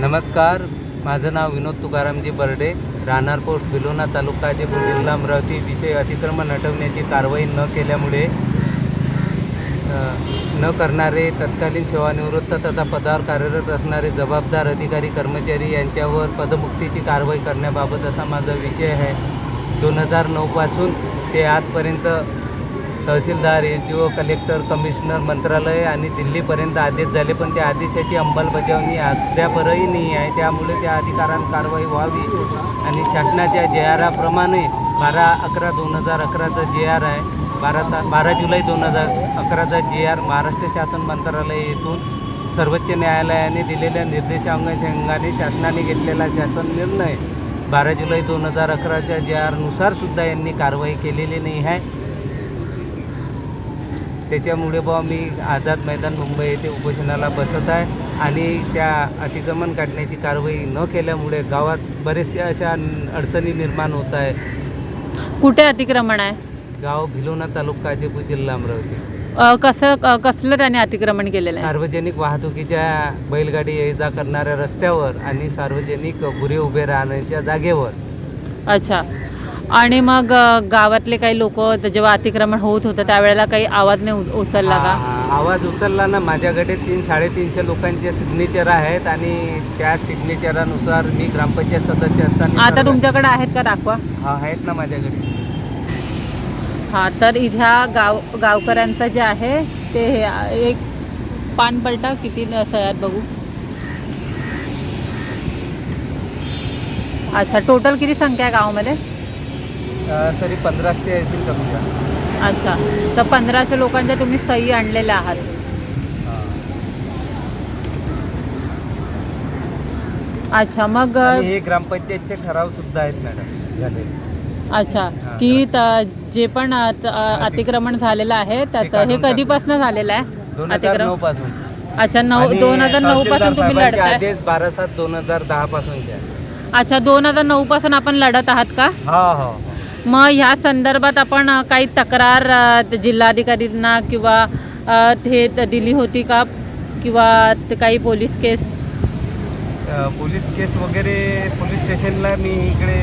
नमस्कार, माझं नाव विनोद तुकारामजी बर्डे, राहणार पोस्ट भिलोना, तालुका जयपूर, जिल्हा अमरावती. विषय अतिक्रमण हटवण्याची कारवाई न केल्यामुळे न करणारे तत्कालीन सेवानिवृत्त तथा पदावर कार्यरत असणारे जबाबदार अधिकारी कर्मचारी यांच्यावर पदमुक्तीची कारवाई करण्याबाबत असा माझा विषय आहे. 2009 पासून ते आजपर्यंत तहसीलदार, SDO, कलेक्टर, कमिशनर, मंत्रालय आणि दिल्लीपर्यंत आदेश झाले, पण त्या आदेशाची अंमलबजावणी अद्यापही नाही आहे. त्यामुळे त्या अधिकाऱ्यांवर कारवाई व्हावी आणि शासनाच्या JR-प्रमाणे 12/11/2011चा JR आहे, 12 जुलै 2011चा JR महाराष्ट्र शासन मंत्रालय येथून सर्वोच्च न्यायालयाने दिलेल्या निर्देशांगाने शासनाने घेतलेला शासन निर्णय 12 जुलै 2011च्या JR-नुसार सुद्धा यांनी कारवाई केलेली नाही आहे. त्याच्यामुळे मी आझाद मैदान मुंबई येथे उपोषणाला बसत आहे आणि त्या अतिक्रमण काढण्याची कारवाई न केल्यामुळे गावात बरेचशा अशा अडचणी निर्माण होत आहे. कुठे अतिक्रमण आहे? गाव भिलोना, तालुका जयपूर, जिल्हा अमरावती. कसलं त्याने अतिक्रमण केलेलं आहे? सार्वजनिक वाहतुकीच्या बैलगाडी ये जा करणाऱ्या रस्त्यावर आणि सार्वजनिक गुरे उभे राहण्याच्या जागेवर. अच्छा. आणि मग गावातले काही लोक जेव्हा अतिक्रमण होत होतं त्यावेळेला काही आवाज नाही उचलला का? आवाज उचलला ना. माझ्याकडे 300-350 लोकांचे सिग्नेचर आहेत आणि त्या सिग्नेचरानुसार मी ग्रामपंचायत सदस्य असताना. आता तुमच्याकडे आहेत का? दाखवा. हा, आहेत ना माझ्याकडे. हां, तर इथ्या गावकऱ्यांचं जे आहे ते एक पानपलटा किती सह्यात बघू. अच्छा, टोटल किती संख्या आहे गावामध्ये? तरी 1500 असेल कमी. अच्छा, तर 1500 लोकांच्या तुम्ही सही आणलेल्या आहात. अच्छा, मग हे ग्रामपंचायतचे ठराव सुद्धा आहेत मॅडम झाले. अच्छा, की जे पण अतिक्रमण झालेलं आहे त्याचं हे कधीपासून झालेलं आहे? 2009 पासून. अच्छा, 2009 पासून तुम्ही लढताय? आदेश 12/7/2010 पासूनचे. अच्छा, 2009 पासून आपण लढत आहात का? हो. मग ह्या संदर्भात आपण काही तक्रार जिल्हाधिकाऱ्यांना किंवा हे दिली होती का, किंवा ते काही पोलीस केस वगैरे पोलीस स्टेशनला मी इकडे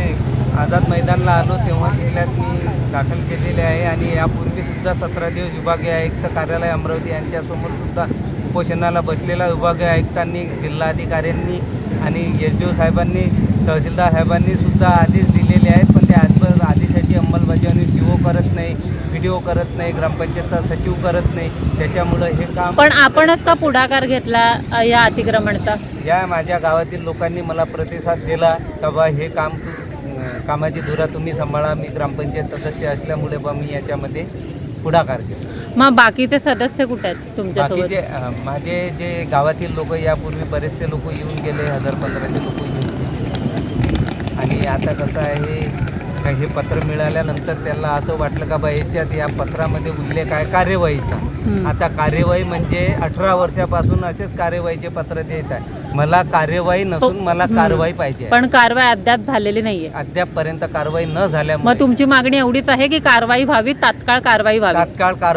आझाद मैदानला आलो तेव्हा जिल्ह्यात मी दाखल केलेले आहे आणि यापूर्वी सुद्धा 17 दिवस विभागीय आयुक्त कार्यालय अमरावती यांच्यासमोर सुद्धा उपोषणाला बसलेला विभागीय आयुक्तांनी, जिल्हाधिकाऱ्यांनी आणि SDO साहेबांनी, तहसीलदार साहेबांनी सुद्धा आदेश दिलेले आहेत, पण त्या आदेशाची अंमलबजावणी CO करत नाही, PDO करत नाही, ग्रामपंचायतचा सचिव करत नाही. त्याच्यामुळं हे काम. पण आपणच का पुढाकार घेतला या अतिक्रमणचा? या माझ्या गावातील लोकांनी मला प्रतिसाद दिला का बा हे कामाची धुरा तुम्ही सांभाळा. मी ग्रामपंचायत सदस्य असल्यामुळे मी याच्यामध्ये पुढाकार घेतला. मग बाकीचे सदस्य कुठे आहेत तुमच्यासोबत? बाकीचे माझे जे गावातील लोक, यापूर्वी बरेचसे लोक येऊन गेले, 1000-1500 लोक येऊन गेले. आणि आता कसं आहे का, हे पत्र मिळाल्यानंतर त्यांना असं वाटलं का बा याच्यात या पत्रामध्ये उल्लेख आहे कार्यवाहीचा. आता कार्यवाही म्हणजे 18 वर्षापासून असेच कार्यवाहीचे पत्र देत आहे. मला कार्यवाही नसून मला कारवाई पाहिजे. पण कारवाई अद्याप झालेली नाहीये. अद्यापपर्यंत कारवाई न झाल्यामुळे मग तुमची मागणी एवढीच आहे की कारवाई व्हावी, तात्काळ कारवाई व्हावी. तात्काळ कारवाई